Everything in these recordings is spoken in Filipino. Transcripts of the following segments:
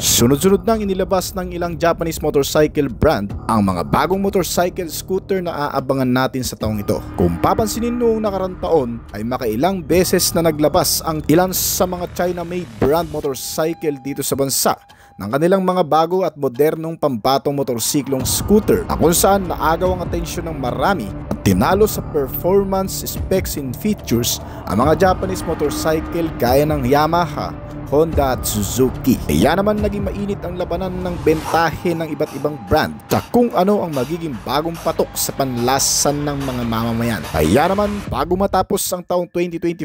Sunod-sunod nang inilabas ng ilang Japanese motorcycle brand ang mga bagong motorcycle scooter na aabangan natin sa taong ito. Kung papansinin noong nakarang taon ay makailang beses na naglabas ang ilan sa mga China-made brand motorcycle dito sa bansa ng kanilang mga bago at modernong pambatong motorsiklong scooter na kung saan naagaw ang atensyon ng marami at tinalo sa performance, specs and features ang mga Japanese motorcycle gaya ng Yamaha, Honda at Suzuki. Kaya naman naging mainit ang labanan ng bentahe ng iba't ibang brand sa kung ano ang magiging bagong patok sa panlasan ng mga mamamayan. Kaya naman bago matapos ang taong 2024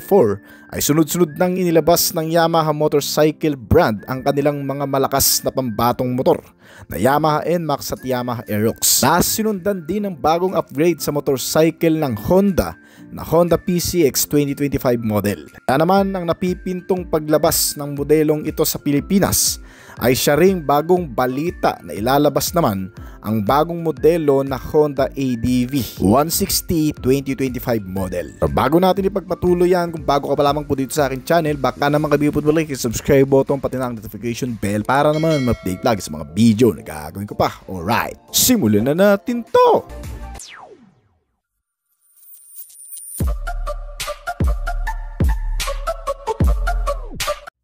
ay sunod-sunod nang inilabas ng Yamaha motorcycle brand ang kanilang mga malakas na pambatong motor na Yamaha NMAX at Yamaha Aerox. Sinundan din ng bagong upgrade sa motorcycle ng Honda na Honda PCX 2025 model. Kaya naman ang napipintong paglabas ng modelong ito sa Pilipinas ay siya ring bagong balita na ilalabas naman ang bagong modelo na Honda ADV 160 2025 model. So, bago natin ipagpatuloy yan, kung bago ka pa lamang po dito sa aking channel, baka naman kabiyo po like, subscribe button pati na ang notification bell para naman ma-update lagi sa mga video na gagawin ko pa. Alright, simulan na natin to!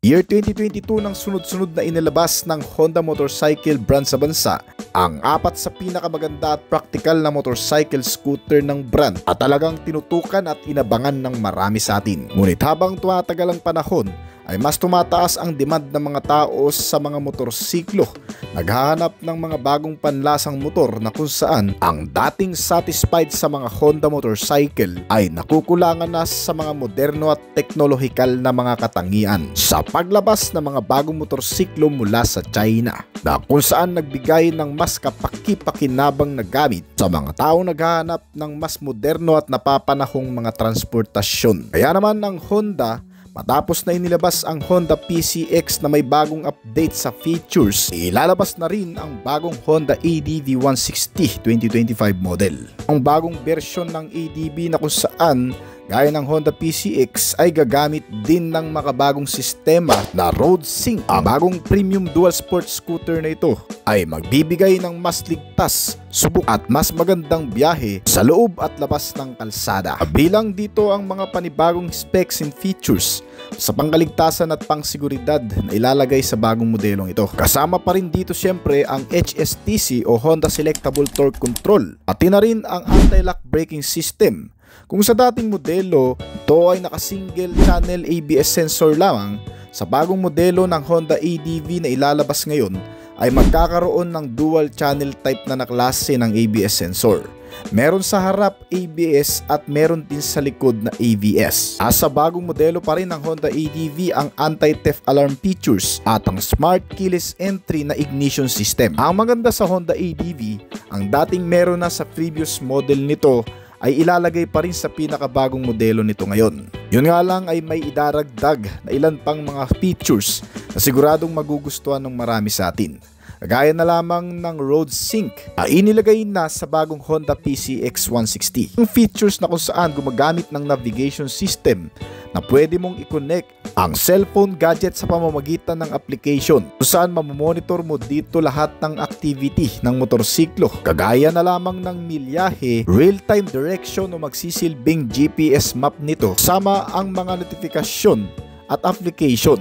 Year 2022 nang sunod-sunod na inilabas ng Honda motorcycle brand sa bansa ang apat sa pinakamaganda at practical na motorcycle scooter ng brand at talagang tinutukan at inabangan ng marami sa atin. Ngunit habang tumatagal ang panahon ay mas tumataas ang demand ng mga tao sa mga motorsiklo. Naghahanap ng mga bagong panlasang motor na kung saan ang dating satisfied sa mga Honda motorcycle ay nakukulangan na sa mga moderno at teknolohikal na mga katangian sa paglabas ng mga bagong motorsiklo mula sa China na kung saan nagbigay ng mas kapaki-pakinabang na gamit sa mga taong naghahanap ng mas moderno at napapanahong mga transportasyon. Kaya naman ang Honda, matapos na inilabas ang Honda PCX na may bagong update sa features, ilalabas na rin ang bagong Honda ADV 160 2025 model. Ang bagong version ng ADV na kung saan gaya ng Honda PCX ay gagamit din ng makabagong sistema na Road Sync. Ang bagong premium dual sport scooter na ito ay magbibigay ng mas ligtas, subok at mas magandang biyahe sa loob at labas ng kalsada. Bilang dito ang mga panibagong specs and features sa pangkaligtasan at pangseguridad na ilalagay sa bagong modelong ito. Kasama pa rin dito syempre ang HSTC o Honda Selectable Torque Control at na rin ang anti-lock braking system. Kung sa dating modelo, ito ay naka-single channel ABS sensor lamang, sa bagong modelo ng Honda ADV na ilalabas ngayon ay magkakaroon ng dual channel type na naklase ng ABS sensor. Meron sa harap ABS at meron din sa likod na ABS. Sa bagong modelo pa rin ng Honda ADV ang anti-theft alarm features at ang smart keyless entry na ignition system. Ang maganda sa Honda ADV, ang dating meron na sa previous model nito ay ilalagay pa rin sa pinakabagong modelo nito ngayon. Yun nga lang ay may idaragdag na ilan pang mga features na siguradong magugustuhan ng marami sa atin. Gaya na lamang ng Road Sync ay inilagay na sa bagong Honda PCX 160. Ang features na kung saan gumagamit ng navigation system na pwede mong i-connect ang cellphone gadget sa pamamagitan ng application kung saan mamomonitor mo dito lahat ng activity ng motorsiklo. Kagaya na lamang ng milyahe, real-time direction o magsisilbing GPS map nito sama ang mga notifikasyon at application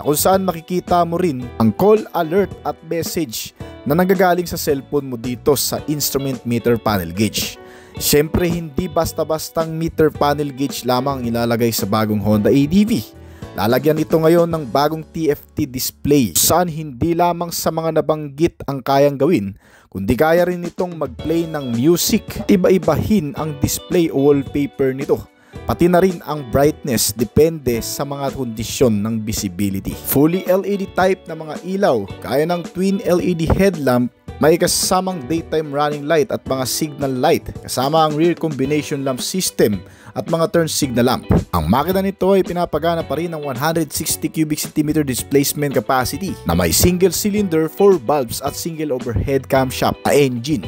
na kung saan makikita mo rin ang call, alert at message na nanggagaling sa cellphone mo dito sa instrument meter panel gauge. Siyempre hindi basta-bastang meter panel gauge lamang ilalagay sa bagong Honda ADV. Lalagyan ito ngayon ng bagong TFT display saan hindi lamang sa mga nabanggit ang kayang gawin, kundi kaya rin itong mag-play ng music. Iba-ibahin ang display o wallpaper nito, pati na rin ang brightness depende sa mga kondisyon ng visibility. Fully LED type na mga ilaw gaya ng twin LED headlamp, may kasamang daytime running light at mga signal light, kasama ang rear combination lamp system at mga turn signal lamp. Ang makina nito ay pinapagana pa rin ng 160 cubic centimeter displacement capacity na may single cylinder, 4 valves at single overhead camshaft na engine.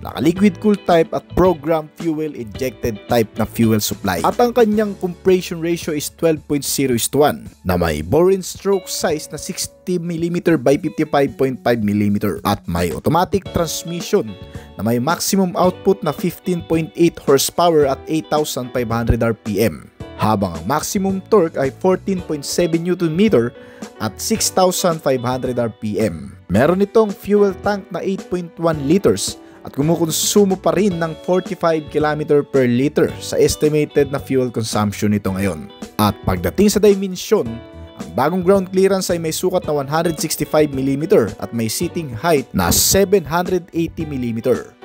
naka-liquid cool type at program fuel injected type na fuel supply. At ang kanyang compression ratio is 12.0:1 na may bore and stroke size na 60mm by 55.5mm at may automatic transmission na may maximum output na 15.8 horsepower at 8,500 RPM. Habang ang maximum torque ay 14.7 Nm at 6,500 RPM. Meron itong fuel tank na 8.1 liters at kumukonsumo pa rin ng 45 km per liter sa estimated na fuel consumption nito ngayon. At pagdating sa dimension, ang bagong ground clearance ay may sukat na 165mm at may seating height na 780mm.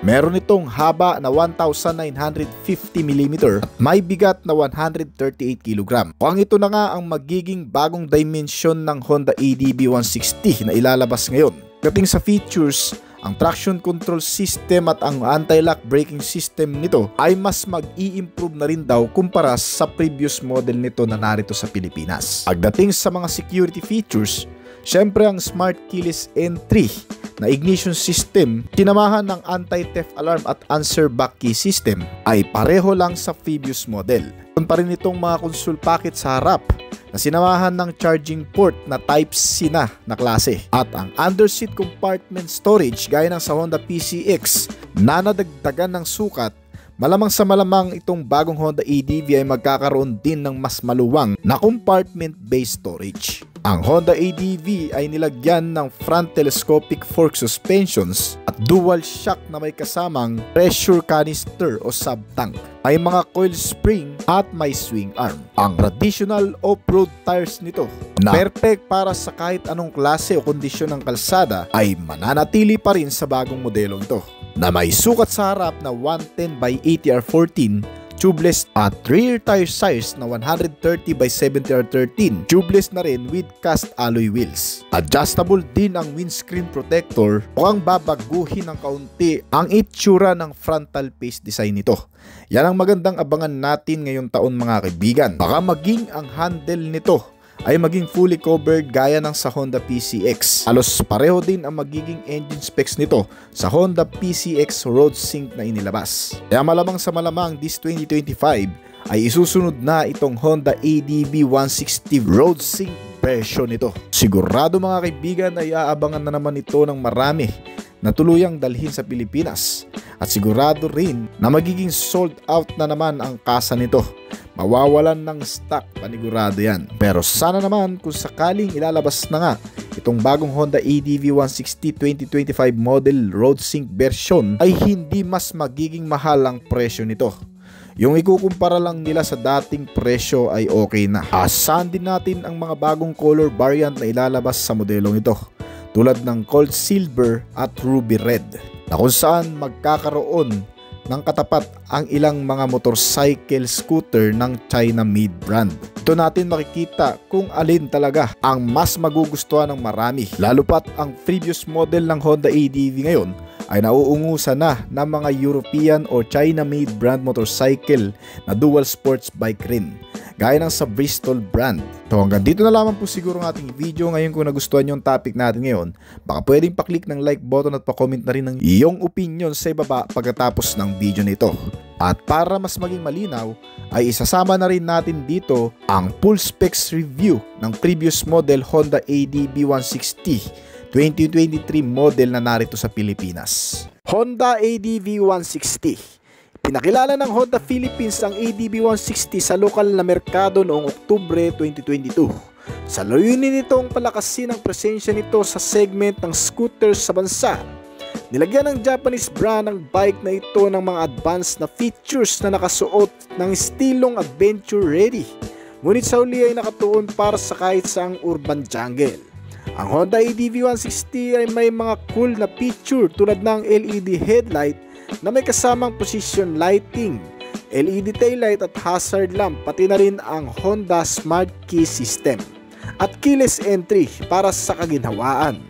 Meron itong haba na 1,950mm at may bigat na 138kg. Kung ito na nga ang magiging bagong dimension ng Honda ADV 160 na ilalabas ngayon. Pagdating sa features, ang traction control system at ang anti-lock braking system nito ay mas mag-i-improve na rin daw kumpara sa previous model nito na narito sa Pilipinas. Pagdating sa mga security features, syempre ang smart keyless entry na ignition system, sinamahan ng anti-theft alarm at answer back key system ay pareho lang sa previous model. Meron pa rin itong mga console packet sa harap na sinamahan ng charging port na Type-C na klase. At ang underseat compartment storage gaya ng sa Honda PCX na nadagdagan ng sukat, malamang sa malamang itong bagong Honda ADV ay magkakaroon din ng mas maluwang na compartment-based storage. Ang Honda ADV ay nilagyan ng front telescopic fork suspensions at dual shock na may kasamang pressure canister o sub-tank. May mga coil spring at may swing arm. Ang traditional off-road tires nito na perfect para sa kahit anong klase o kondisyon ng kalsada ay mananatili pa rin sa bagong modelo ito, na may sukat sa harap na 110 by 80R14 tubeless at rear tire size na 130 by 70R13 tubeless na rin with cast alloy wheels. Adjustable din ang windscreen protector. Mukhang babaguhin ng kaunti ang itsura ng frontal face design nito. Yan ang magandang abangan natin ngayong taon mga kaibigan. Baka maging ang handle nito ay maging fully covered gaya ng sa Honda PCX. Halos pareho din ang magiging engine specs nito sa Honda PCX Road Sync na inilabas. Kaya malamang sa malamang this 2025 ay isusunod na itong Honda ADV 160 Road Sync version nito. Sigurado mga kaibigan ay aabangan na naman ito ng marami na tuluyang dalhin sa Pilipinas. At sigurado rin na magiging sold out na naman ang kasa nito. Mawawalan ng stock, panigurado yan. Pero sana naman kung sakaling ilalabas na nga itong bagong Honda ADV 160 2025 model Road Sync version ay hindi mas magiging mahal ang presyo nito. Yung ikukumpara lang nila sa dating presyo ay okay na. Asahan din natin ang mga bagong color variant na ilalabas sa modelong ito, tulad ng Cold Silver at Ruby Red, na kung saan magkakaroon ng katapat ang ilang mga motorcycle scooter ng China-made brand. Ito natin makikita kung alin talaga ang mas magugustuhan ng marami. Lalo pat ang previous model ng Honda ADV ngayon ay nauungusan na ng mga European o China-made brand motorcycle na dual sports bike rin, gaya ng sa Bristol brand. So hanggang dito na lamang po siguro ang ating video ngayon. Kung nagustuhan nyo yung topic natin ngayon, baka pwedeng pa-click ng like button at pa-comment na rin ng iyong opinion sa ibaba pagkatapos ng video nito. At para mas maging malinaw, ay isasama na rin natin dito ang full specs review ng previous model Honda ADV 160 2023 model na narito sa Pilipinas. Honda ADV 160. Pinakilala ng Honda Philippines ang ADV 160 sa lokal na merkado noong Oktubre 2022. Sa layunin nitong palakasin ang presensya nito sa segment ng scooters sa bansa. Nilagyan ng Japanese brand ng bike na ito ng mga advanced na features na nakasuot ng estilong adventure ready, ngunit sa uli ay nakatuon para sa kahit saang urban jungle. Ang Honda ADV 160 ay may mga cool na feature tulad ng LED headlight na may kasamang position lighting, LED taillight at hazard lamp, pati na rin ang Honda Smart Key System at keyless entry para sa kaginhawaan.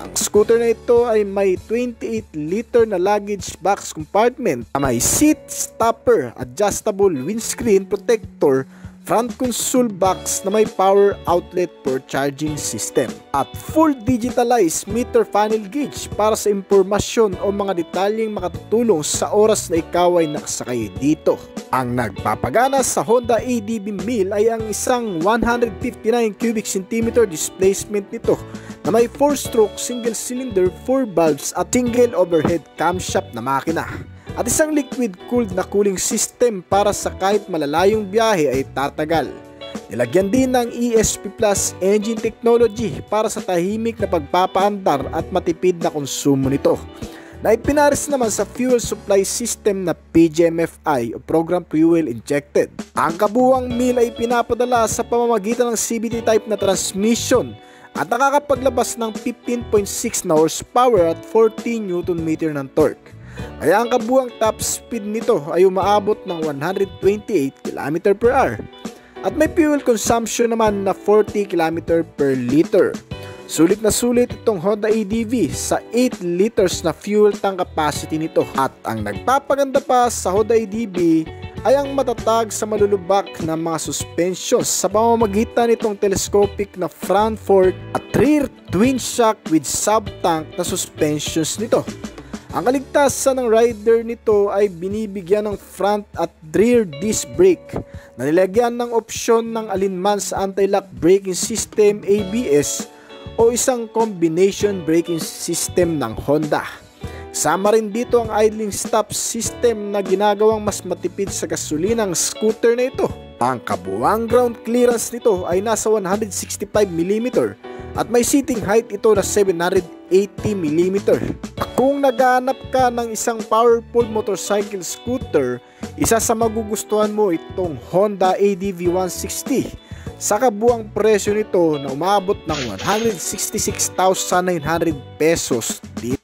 Ang scooter na ito ay may 28-liter na luggage box compartment na may seat stopper, adjustable windscreen protector, front console box na may power outlet for charging system, at full digitalized meter funnel gauge para sa impormasyon o mga detalyeng makatutulong sa oras na ikaw ay nakasakay dito. Ang nagpapagana sa Honda ADV 1000 ay ang isang 159 cubic centimeter displacement nito na may 4-stroke single cylinder 4 valves at single overhead camshaft na makina, at isang liquid-cooled na cooling system para sa kahit malalayong biyahe ay tatagal. Nilagyan din ng ESP Plus engine technology para sa tahimik na pagpapaandar at matipid na konsumo nito, na ipinares naman sa fuel supply system na PGMFI o Program Fuel Injected. Ang kabuuang 1000 ay pinapadala sa pamamagitan ng CVT type na transmission at nakakapaglabas ng 15.6 na horsepower at 40 Nm ng torque. Kaya ang kabuuang top speed nito ay umaabot ng 128 km/h at may fuel consumption naman na 40 km/L. Sulit na sulit itong Honda ADV sa 8 liters na fuel tank capacity nito, at ang nagpapaganda pa sa Honda ADV ay ang matatag sa malulubak na mga suspensions sa pamamagitan nitong telescopic na front fork at rear twin shock with sub-tank na suspensions nito. Ang kaligtasan ng rider nito ay binibigyan ng front at rear disc brake na nilagyan ng opsyon ng alinman sa anti-lock braking system ABS o isang combination braking system ng Honda. Kasama rin dito ang idling stop system na ginagawang mas matipid sa gasolinang scooter na ito. Ang kabuuang ground clearance nito ay nasa 165 mm at may seating height ito na 780 mm. Kung naghahanap ka ng isang powerful motorcycle scooter, isa sa magugustuhan mo itong Honda ADV 160 sa kabuuang presyo nito na umabot ng 166,900 pesos dito.